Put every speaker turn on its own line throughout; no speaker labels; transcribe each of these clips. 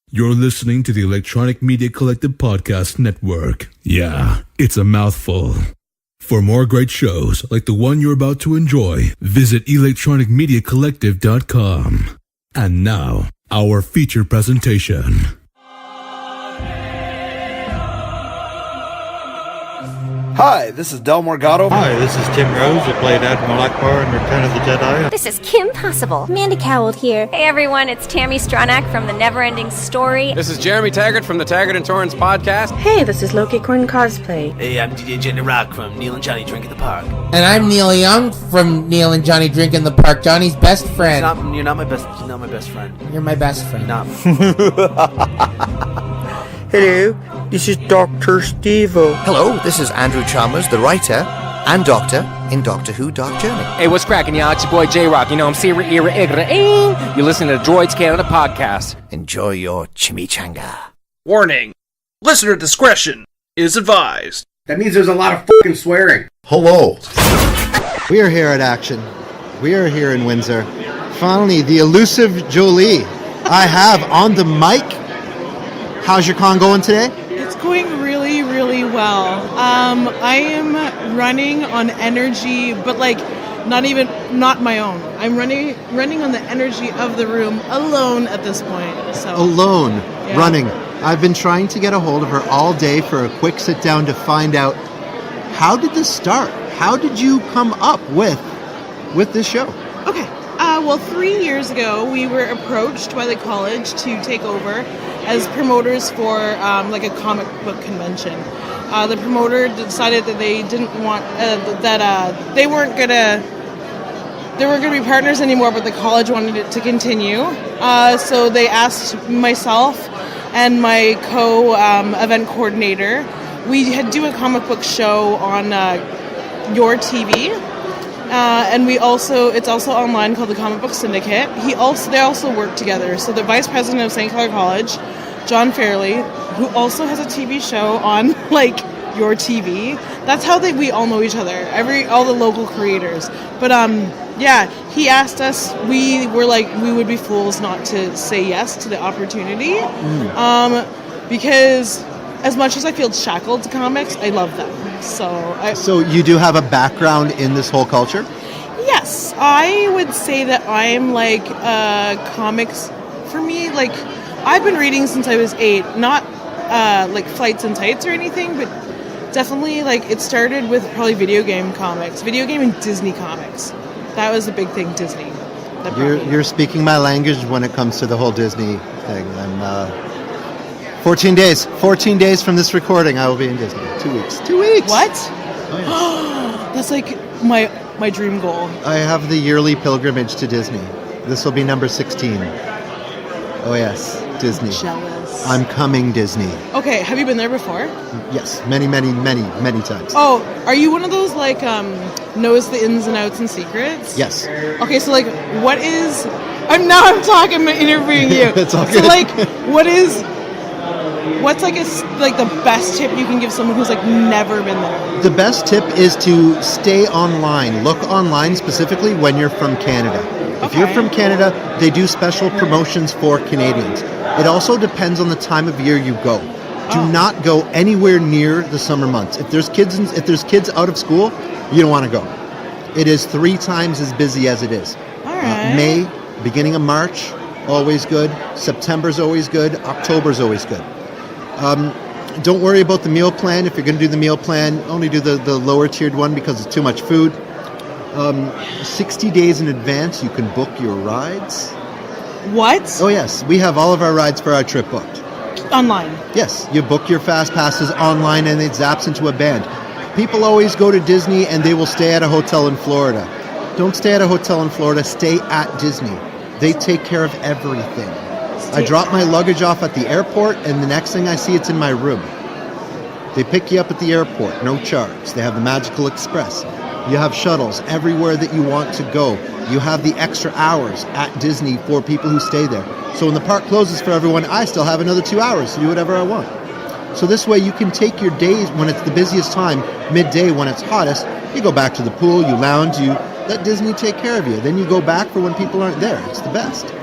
You're listening to the Electronic Media Collective Podcast Network. Yeah, it's a mouthful. For more great shows like the one you're about to enjoy, visit electronicmediacollective.com. And now, our feature presentation.
Hi, this is Del Morgado.
Hi, this is Tim Rose, who played Admiral Akbar in Return of the Jedi.
This is Kim Possible. Mandy Cowell here.
Hey everyone, it's Tammy Stronach from The Neverending Story.
This is Jeremy Taggart from the Taggart and Torrance podcast.
Hey, this is Loki Corn Cosplay.
Hey, I'm DJ Jenny Rock from Neil and Johnny Drink in the Park.
And I'm Neil Young from Neil and Johnny Drink in the Park. Johnny's best friend.
You're not my best friend.
You're my best friend.
Not.
Hello, this is Dr. Steve-O.
Hello, this is Andrew Chalmers, the writer and doctor in Doctor Who Dark Journey.
Hey, what's cracking, y'all? It's your boy J-Rock. You know, I'm Sierra Era Igra. You're listening to Droids Canada podcast.
Enjoy your chimichanga.
Warning. Listener discretion is advised.
That means there's a lot of fucking swearing.
Hello. We are here at Action. We are here in Windsor. Finally, the elusive Jolie I have on the mic. How's your con going today?
It's going really, really well. I am running on energy, but not my own. I'm running on the energy of the room alone at this point. So
alone, yeah. Running. I've been trying to get a hold of her all day for a quick sit down to find out, how did this start? How did you come up with this show?
Okay. Well, 3 years ago, we were approached by the college to take over as promoters for a comic book convention. The promoter decided that they didn't want they weren't gonna be partners anymore, but the college wanted it to continue. So they asked myself and my event coordinator. We had do a comic book show on Your TV. And it's also online called the Comic Book Syndicate. They also work together. So the vice president of St. Clair College, John Fairley, who also has a TV show on Your TV. That's how we all know each other. All the local creators. But he asked us. We were we would be fools not to say yes to the opportunity, because as much as I feel shackled to comics, I love them. So
you do have a background in this whole culture?
Yes, I would say that I'm comics. For me, I've been reading since I was 8. Not Flights and Tights or anything, but definitely it started with probably video game comics, video game and Disney comics. That was a big thing, Disney.
You're speaking my language when it comes to the whole Disney thing. I'm 14 days from this recording, I will be in Disney. 2 weeks. 2 weeks!
What?
Oh, yes.
That's my dream goal.
I have the yearly pilgrimage to Disney. This will be number 16. Oh yes, Disney.
Jealous.
I'm coming, Disney.
Okay, have you been there before?
Yes, many times.
Oh, are you one of those knows the ins and outs and secrets?
Yes.
Okay, so what is... I'm interviewing you.
It's all good.
So what's the best tip you can give someone who's never been there?
The best tip is to stay online. Look online specifically when you're from Canada. If you're from Canada, they do special promotions for Canadians. It also depends on the time of year you go. Do not go anywhere near the summer months. If there's kids out of school, you don't want to go. It is 3 times as busy as it is.
All right.
May, beginning of March, always good. September's always good. October's always good. Don't worry about the meal plan. If you're going to do the meal plan, only do the lower tiered one because it's too much food. 60 days in advance, you can book your rides.
What?
Oh, yes. We have all of our rides for our trip booked.
Online?
Yes. You book your fast passes online and it zaps into a band. People always go to Disney and they will stay at a hotel in Florida. Don't stay at a hotel in Florida. Stay at Disney. They take care of everything. I drop my luggage off at the airport and the next thing I see, it's in my room. They pick you up at the airport, no charge. They have the Magical Express. You have shuttles everywhere that you want to go. You have the extra hours at Disney for people who stay there. So when the park closes for everyone, I still have another 2 hours to do whatever I want. So this way you can take your days when it's the busiest time, midday when it's hottest, you go back to the pool, you lounge, you let Disney take care of you. Then you go back for when people aren't there. It's the best.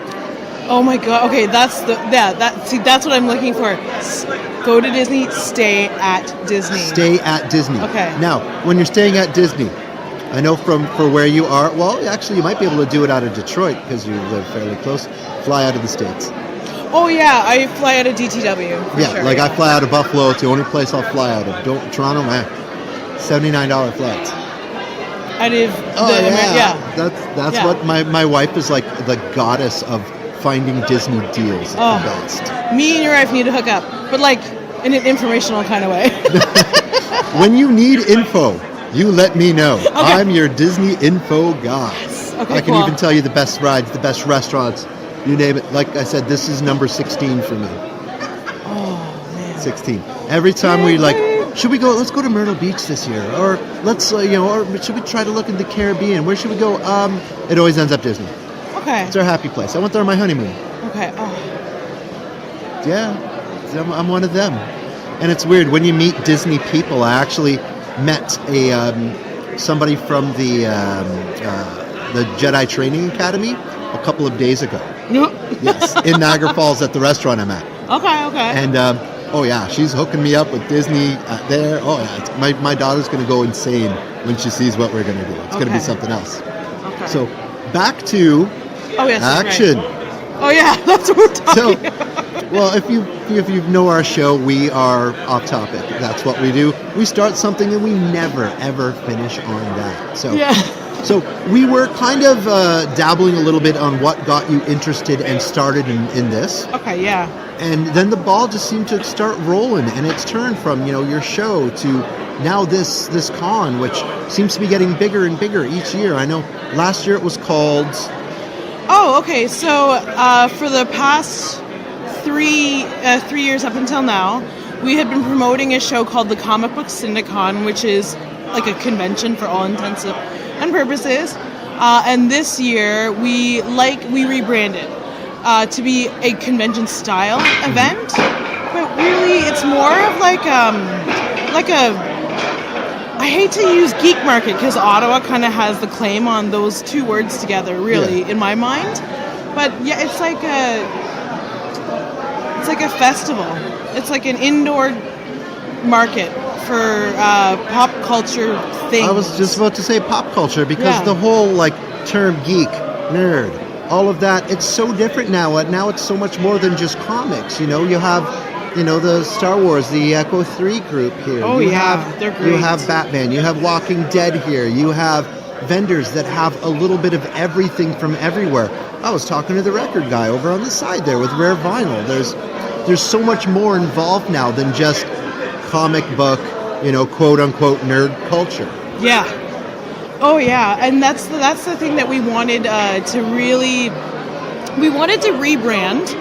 Oh my god. Okay, that's what I'm looking for. Go to Disney, stay at Disney.
Stay at Disney.
Okay.
Now, when you're staying at Disney, I know for where you are, well, actually, you might be able to do it out of Detroit because you live fairly close. Fly out of the States.
Oh yeah, I fly out of DTW.
I fly out of Buffalo. It's the only place I'll fly out of. Toronto, man. $79 flights.
Out of
That's what my wife is like, the goddess of finding Disney deals at the best.
Me and your wife need to hook up, but like in an informational kind of way.
When you need info, you let me know.
Okay.
I'm your Disney info guy.
Okay,
I can even tell you the best rides, the best restaurants, you name it. Like I said, this is number 16 for me.
Oh, man.
16. Every time should we go, let's go to Myrtle Beach this year, or let's, or should we try to look in the Caribbean? Where should we go? It always ends up Disney.
Okay.
It's our happy place. I went there on my honeymoon.
Okay. Oh.
Yeah, I'm one of them. And it's weird, when you meet Disney people, I actually met somebody from the Jedi Training Academy a couple of days ago. Yes, in Niagara Falls at the restaurant I'm at.
Okay.
And she's hooking me up with Disney there. Oh yeah, my daughter's going to go insane when she sees what we're going to do. It's going to be something else. Okay. So back to Action.
Right. Oh yeah, that's what we're talking about.
Well, if you know our show, we are off topic. That's what we do. We start something and we never ever finish on that. So we were kind of dabbling a little bit on what got you interested and started in this.
Okay, yeah.
And then the ball just seemed to start rolling, and it's turned from your show to now this con, which seems to be getting bigger and bigger each year. I know last year it was called.
Oh, okay. So for the past 3 years up until now, we had been promoting a show called the Comic Book Syndicon, which is like a convention for all intents and purposes. And this year we rebranded to be a convention style event, but really it's more of like a. I hate to use geek market because Ottawa kind of has the claim on those two words together, really, in my mind. But yeah, it's like a festival. It's like an indoor market for pop culture things.
I was just about to say pop culture because the whole term geek, nerd, all of that, it's so different now. Now it's so much more than just comics. You have the Star Wars, the Echo 3 group here.
Oh, they're great.
You have Batman, you have Walking Dead here, you have vendors that have a little bit of everything from everywhere. I was talking to the record guy over on the side there with Rare Vinyl. There's so much more involved now than just comic book, quote-unquote nerd culture.
Yeah. Oh, yeah. And that's the thing that we wanted we wanted to rebrand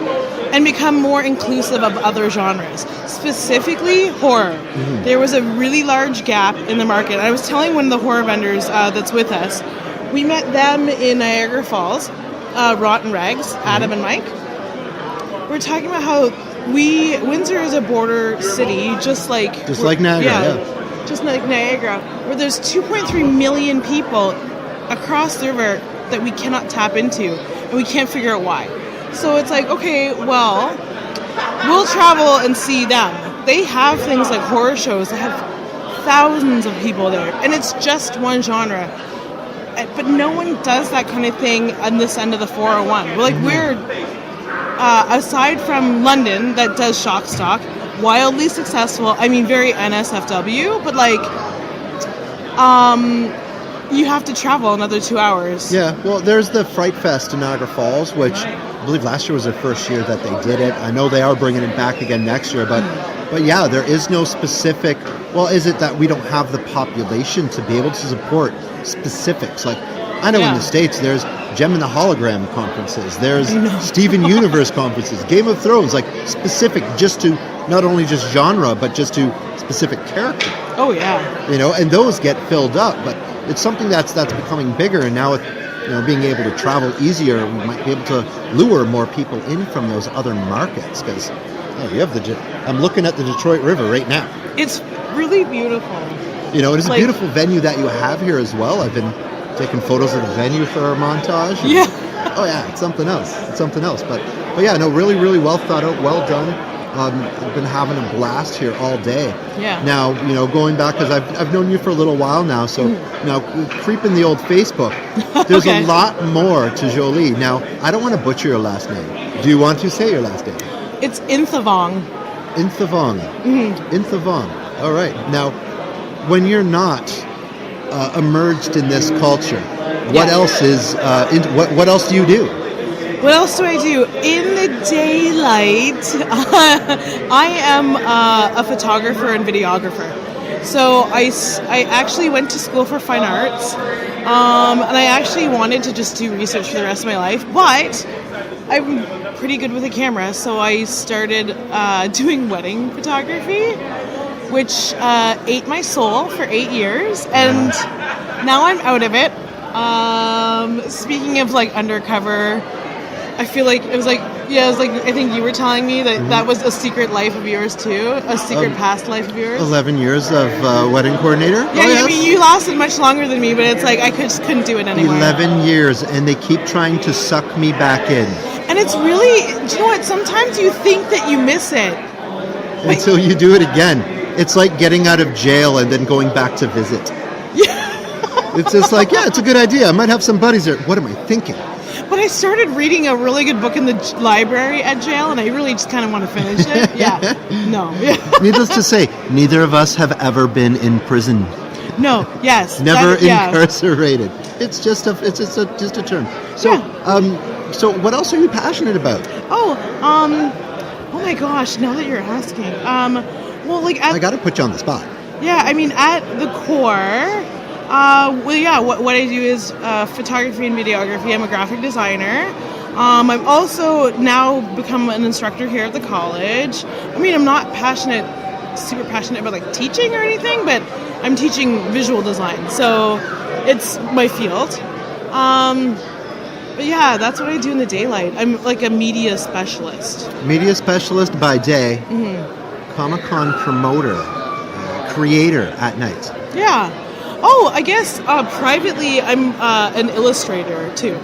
and become more inclusive of other genres, specifically horror. Mm-hmm. There was a really large gap in the market. I was telling one of the horror vendors that's with us, we met them in Niagara Falls, Rotten Rags, Adam and Mike. We're talking about how Windsor is a border city, just like
Niagara,
just like Niagara, where there's 2.3 million people across the river that we cannot tap into, and we can't figure out why. So it's like, okay, well, we'll travel and see them. They have things like horror shows that have thousands of people there, and it's just one genre. But no one does that kind of thing on this end of the 401. We're aside from London, that does shock stock, wildly successful. I mean, very NSFW, but you have to travel another 2 hours.
Yeah, well, there's the Fright Fest in Niagara Falls, which I believe last year was their first year that they did it. I know they are bringing it back again next year, but yeah, there is no specific. Well, is it that we don't have the population to be able to support specifics? I know in the States there's Gem and the Hologram conferences, there's Steven Universe conferences, Game of Thrones, specific just to not only just genre, but just to specific character.
Oh yeah.
And those get filled up, but it's something that's becoming bigger, and now with being able to travel easier, we might be able to lure more people in from those other markets because you have I'm looking at the Detroit River right now.
It's really beautiful.
It is a beautiful venue that you have here as well. I've been taking photos of the venue for our montage.
Yeah.
oh yeah, it's something else. It's something else. But yeah, no, really, really well thought out, well done. I've been having a blast here all day.
Yeah.
Now, going back, because I've known you for a little while now, so now creeping the old Facebook, there's a lot more to Jolie. Now, I don't want to butcher your last name. Do you want to say your last name?
It's Inthavong.
Inthavong. Inthavong. All right. Now, when you're not emerged in this culture, what else is? What else do you do?
What else do I do? In the daylight, I am a photographer and videographer. So I actually went to school for fine arts, and I actually wanted to just do research for the rest of my life, but I'm pretty good with a camera, so I started doing wedding photography, which ate my soul for 8 years, and now I'm out of it. Speaking of like undercover, I feel like it was like I think you were telling me that that was a secret life of yours too, a secret past life of yours.
11 years of wedding coordinator.
Yeah, I mean you lasted much longer than me, but it's like I just couldn't do it anymore.
11 years, and they keep trying to suck me back in.
And it's really, do you know what? Sometimes you think that you miss it
until you do it again. It's like getting out of jail and then going back to visit. Yeah. It's just like, yeah, it's a good idea. I might have some buddies there. What am I thinking?
But I started reading a really good book in the library at jail, and I really just kind of want to finish it. Yeah. No.
Needless to say, neither of us have ever been in prison.
No. Yes.
Never incarcerated. It's just a term. So, so what else are you passionate about?
Oh my gosh! Now that you're asking, well, like
I got to put you on the spot.
Yeah, I mean, at the core. What I do is photography and videography. I'm a graphic designer. I've also now become an instructor here at the college. I mean, I'm not super passionate about like teaching or anything, but I'm teaching visual design, so it's my field. But yeah, that's what I do in the daylight. I'm like a media specialist. Media specialist
by day, Comic-Con promoter, creator at night.
Yeah. Oh, I guess privately I'm an illustrator too.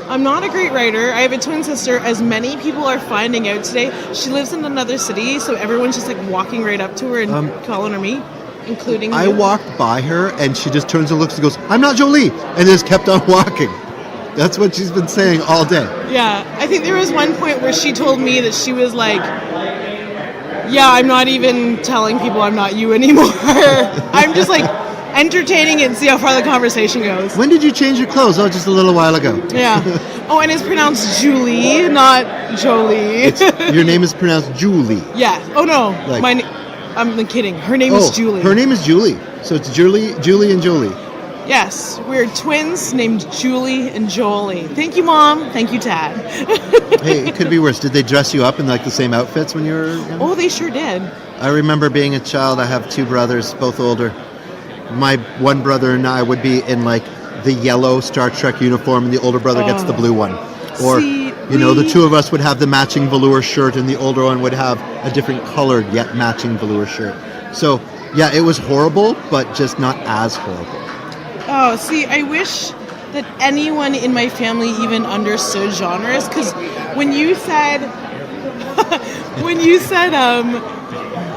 I'm not a great writer. I have a twin sister, as many people are finding out today. She lives in another city, so everyone's just like walking right up to her and calling her me, including
I
you.
walked by her and she just turns and looks and goes, "I'm not Jolie," and just kept on walking. That's what she's been saying all day.
Yeah, I think there was one point where she told me that she was like, "Yeah, I'm not even telling people I'm not you anymore. I'm just like entertaining it and see how far the conversation goes."
When did you change your clothes? Oh, just a little while ago.
Yeah. Oh, and it's pronounced Julie, not Jolie.
Your name is pronounced Julie.
Yeah. Oh no, I'm kidding. Her name is Julie.
Her name is Julie. So it's Julie, and Jolie.
Yes, we're twins named Julie and Jolie. Thank you, Mom. Thank you, Dad.
Hey, it could be worse. Did they dress you up in like the same outfits when you were young?
Oh, they sure did.
I remember being a child. I have two brothers, both older. My one brother and I would be in like the yellow Star Trek uniform, and the older brother gets the blue one. Or, the two of us would have the matching velour shirt, and the older one would have a different colored yet matching velour shirt. So, yeah, it was horrible, but just not as horrible.
Oh, see, I wish that anyone in my family even understood genres, because when you said,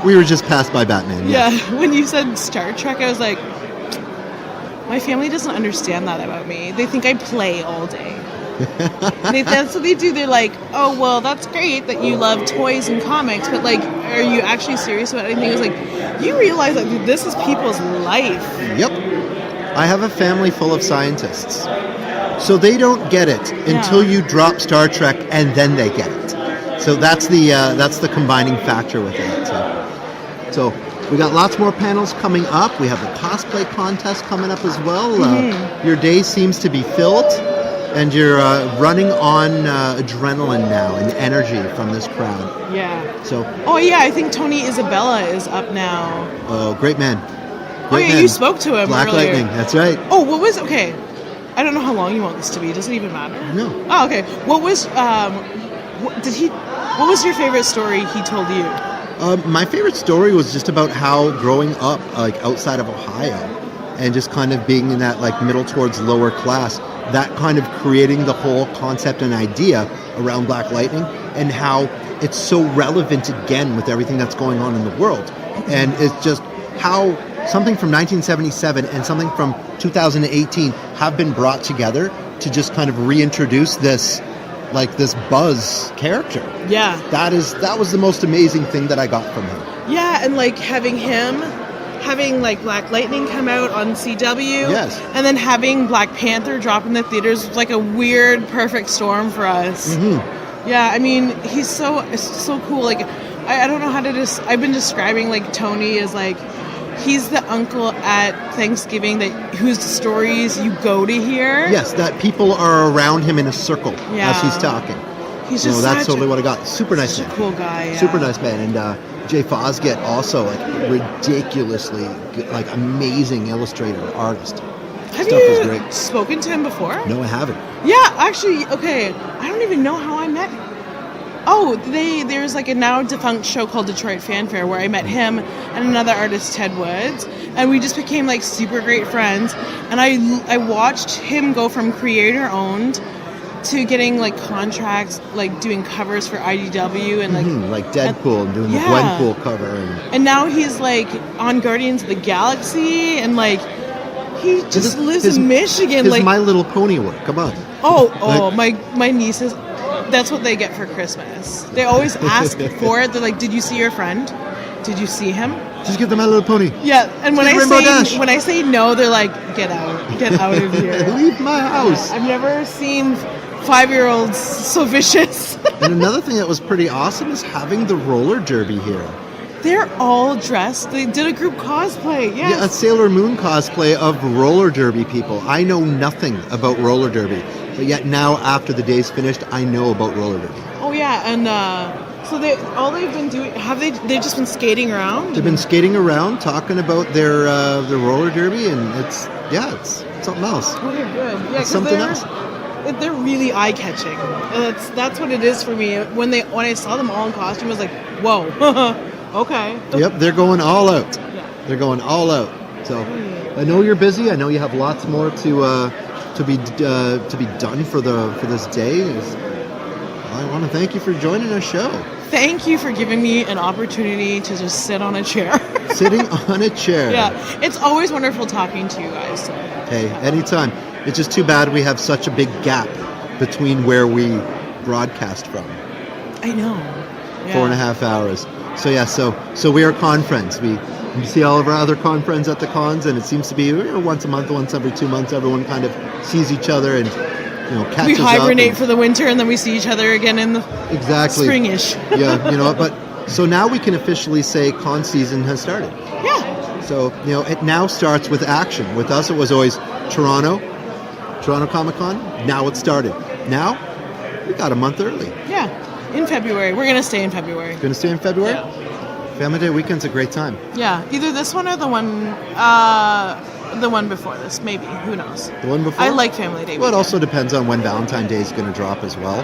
we were just passed by Batman.
Yeah, when you said Star Trek, I was like, my family doesn't understand that about me. They think I play all day. That's what they do. They're like, oh, well, that's great that you love toys and comics, but like, are you actually serious about anything? I was like, you realize that this is people's life.
Yep. I have a family full of scientists. So they don't get it until you drop Star Trek, and then they get it. So that's the combining factor with it. So we got lots more panels coming up. We have the cosplay contest coming up as well. Your day seems to be filled, and you're running on adrenaline now and energy from this crowd.
Yeah.
So.
Oh yeah, I think Tony Isabella is up now.
Oh, great man.
You spoke to him
Black
earlier.
Lightning, that's right.
Oh, okay. I don't know how long you want this to be. Does it even matter?
No.
Oh, okay. What was your favorite story he told you?
My favorite story was just about how growing up like outside of Ohio and just kind of being in that like middle towards lower class, that kind of creating the whole concept and idea around Black Lightning, and how it's so relevant again with everything that's going on in the world. And it's just how something from 1977 and something from 2018 have been brought together to just kind of reintroduce this Buzz character.
Yeah.
That was the most amazing thing that I got from him.
Yeah, and like having like Black Lightning come out on CW.
Yes.
And then having Black Panther drop in the theaters was like a weird, perfect storm for us.
Mm-hmm.
Yeah, I mean, it's so cool. Like, I don't know how to I've been describing like Tony as like, he's the uncle at Thanksgiving whose stories you go to hear.
Yes, that people are around him in a circle as he's talking.
He's just
that's totally what I got. Super nice man.
A cool guy. Yeah.
Super nice man. And Jay Fosgett also ridiculously amazing illustrator, artist.
Have
Stuff is
you
great.
spoken to him before?
No, I haven't.
Yeah, actually, okay. I don't even know how I met him. Oh, there's like a now defunct show called Detroit Fanfare where I met him and another artist, Ted Woods, and we just became like super great friends. And I watched him go from creator owned to getting like contracts, like doing covers for IDW and like
Deadpool and doing the Gwenpool cover,
and now he's like on Guardians of the Galaxy, and like he just lives in Michigan.
His My Little Pony work. Come on.
My nieces. That's what they get for Christmas. They always ask for it. They're like, "Did you see your friend? Did you see him?"
Just give them My Little Pony.
Yeah, and when I say no, they're like, "Get out of here,
leave my house."
Yeah, I've never seen 5-year-olds so vicious.
And another thing that was pretty awesome is having the roller derby here.
They're all dressed. They did a group cosplay. Yes.
Yeah, a Sailor Moon cosplay of roller derby people. I know nothing about roller derby, but yet now after the day's finished, I know about roller derby.
Oh yeah, and so they've been doing. They've just been skating around?
They've been skating around, talking about their roller derby, and it's something else.
Okay, good. Yeah,
it's something else.
They're really eye catching. That's what it is for me. When I saw them all in costume, I was like, whoa. Okay.
Yep, they're going all out. Yeah. They're going all out. So I know you're busy. I know you have lots more to be done for this day. I want to thank you for joining our show.
Thank you for giving me an opportunity to just sit on a chair.
Sitting on a chair.
Yeah, it's always wonderful talking to you guys. So.
Hey, anytime. It's just too bad we have such a big gap between where we broadcast from.
I know.
Yeah. 4.5 hours. So we are con friends. We see all of our other con friends at the cons, and it seems to be once a month, once every 2 months. Everyone kind of sees each other and catches up.
We hibernate for the winter, and then we see each other again in the springish.
Yeah, but so now we can officially say con season has started.
Yeah.
So it now starts with action. With us, it was always Toronto Comic Con. Now it started. Now we got a month early.
Yeah. In February. We're going to stay in February.
Going to stay in February?
Yeah.
Family Day weekend's a great time.
Yeah. Either this one or the one before this. Maybe. Who knows?
The one before?
I like Family Day weekend.
Well, it also depends on when Valentine's Day is going to drop as well.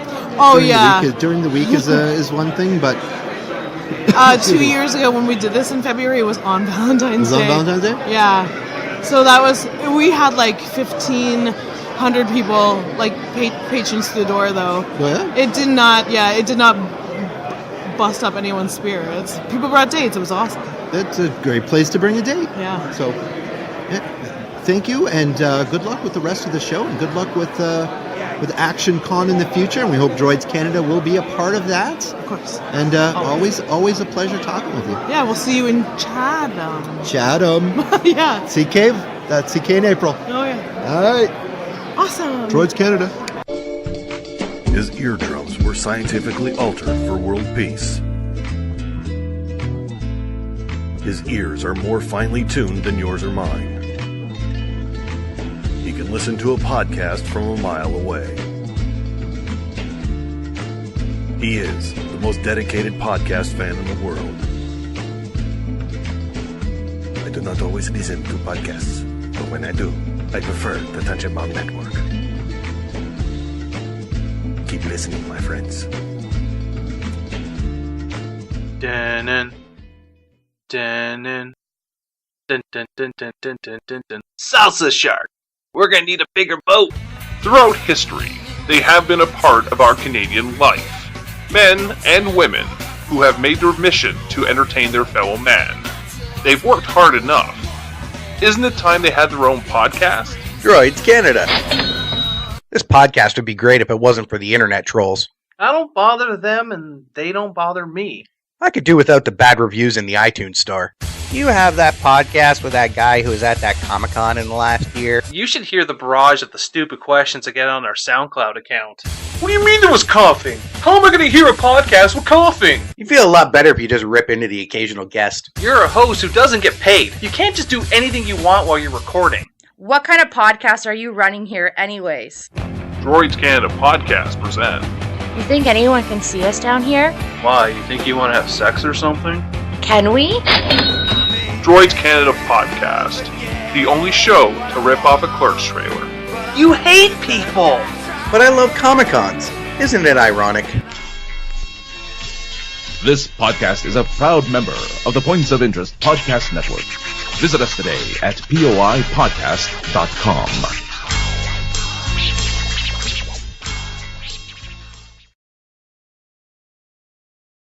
During the week is one thing, but...
2 years ago when we did this in February, it was on Valentine's Day.
It was on Valentine's Day?
Yeah. So we had like 1,500 people, like patrons to the door, though.
Oh, yeah?
It did not bust up anyone's spirits. People brought dates. It was awesome.
That's a great place to bring a date.
Yeah.
So, thank you, and good luck with the rest of the show, and good luck with Action Con in the future. And we hope Droids Canada will be a part of that.
Of course.
And always a pleasure talking with you.
Yeah, we'll see you in Chatham. Yeah.
Sea Cave. That's CK in April.
Oh yeah.
All right.
Awesome.
Droids Canada.
His eardrums were scientifically altered for world peace. His ears are more finely tuned than yours or mine. He can listen to a podcast from a mile away. He is the most dedicated podcast fan in the world. I do not always listen to podcasts, but when I do, I prefer the Tantiebaum Network. Keep listening, my friends.
Dun dun dun dun dun dun dun dun dun. Salsa shark. We're gonna need a bigger boat.
Throughout history, they have been a part of our Canadian life. Men and women who have made their mission to entertain their fellow man. They've worked hard enough. Isn't it time they had their own podcast?
Droids Canada. This podcast would be great if it wasn't for the internet trolls.
I don't bother them and they don't bother me.
I could do without the bad reviews in the iTunes store. You have that podcast with that guy who was at that Comic-Con in the last year?
You should hear the barrage of the stupid questions I get on our SoundCloud account. What do you mean there was coughing? How am I going to hear a podcast with coughing?
You feel a lot better if you just rip into the occasional guest.
You're a host who doesn't get paid. You can't just do anything you want while you're recording.
What kind of podcast are you running here anyways?
Droids Canada Podcast present.
You think anyone can see us down here?
Why, you think you want to have sex or something?
Can we?
Droids Canada Podcast. The only show to rip off a Clerks trailer.
You hate people!
But I love Comic-Cons. Isn't it ironic?
This podcast is a proud member of the Points of Interest Podcast Network. Visit us today at poipodcast.com.